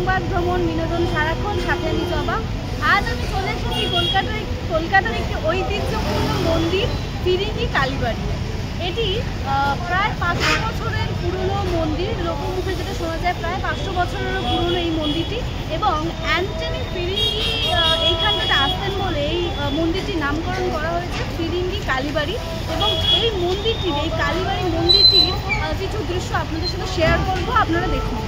সংবাদ ভ্রমণ বিনোদন সারাক্ষণ, সাথে আমি জবা। আজ আমি চলে এসেছি কলকাতার একটি ঐতিহ্যপূর্ণ মন্দির ফিরিঙ্গি কালীবাড়ি। এটি প্রায় 500 বছরের পুরনো মন্দির। লোকমুখে যেটা শোনা যায় প্রায় 500 বছরেরও পুরনো এই মন্দিরটি, এবং অ্যান্টনি ফিরিঙ্গি এইখানটাতে আসতেন বলে এই মন্দিরটির নামকরণ করা হয়েছে ফিরিঙ্গি কালীবাড়ি। এবং এই মন্দিরটির, এই কালীবাড়ি মন্দিরটির কিছু দৃশ্য আপনাদের সাথে শেয়ার করবো, আপনারা দেখুন।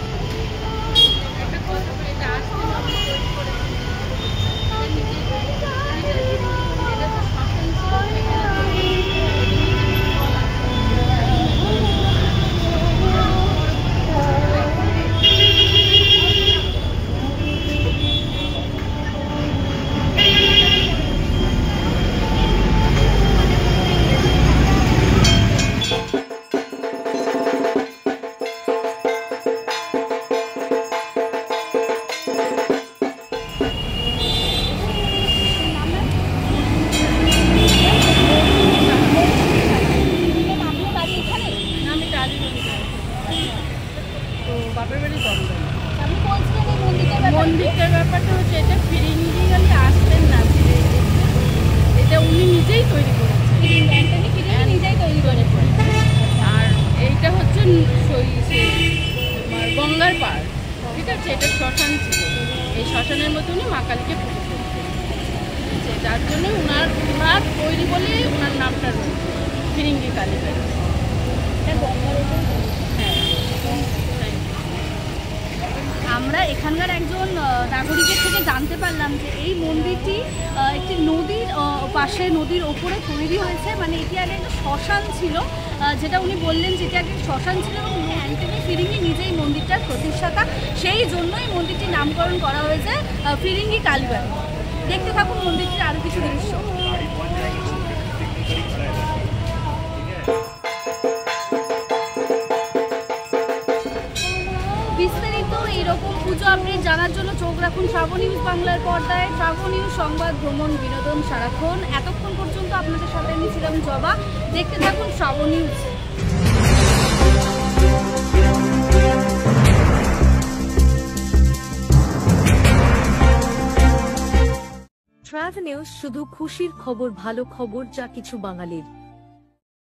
মন্দিরটার ব্যাপারটা হচ্ছে, এটা ফিরিঙ্গি খালি আসতেন না, এটা উনি নিজেই তৈরি করেছেন, নিজেই তৈরি করেছেন। আর এইটা হচ্ছে গঙ্গার পাড়, ঠিক আছে। এটা শ্মশান ছিল, এই শ্মশানের মধ্যে উনি মা কালীকে পুজো করতেন, ঠিক আছে। যার জন্য ওনার তৈরি বলে ওনার নামটা রয়েছে ফিরিঙ্গি কালীবাড়ি। এটা গঙ্গার উপর। হ্যাঁ, আমরা এখানকার একজন নাগরিকের থেকে জানতে পারলাম যে এই মন্দিরটি একটি নদীর পাশে, নদীর ওপরে তৈরি হয়েছে। মানে এটি আগে একটা শ্মশান ছিল, যেটা উনি বললেন যে এটা একটা শ্মশান ছিল, এবং অ্যান্টনি ফিরিঙ্গি নিজেই মন্দিরটার প্রতিষ্ঠাতা, সেই জন্যই মন্দিরটির নামকরণ করা হয়েছে ফিরিঙ্গি কালীবাড়ি। দেখতে থাকুন মন্দিরটির আরও কিছু দৃশ্য। বিস্তারিত এইরকম পুজো আপনি জানার জন্য চোখ রাখুন শ্রাবণ নিউজ বাংলার পর্দায়। শ্রাবণ নিউজ সংবাদ ভ্রমণ বিনোদন সারাক্ষণ। এতক্ষণ পর্যন্ত আপনাদের সাথে আমি ছিলাম জবা। দেখতে থাকুন শ্রাবণ নিউজ। শ্রাবণ নিউজ শুধু খুশির খবর, ভালো খবর, যা কিছু বাঙালির।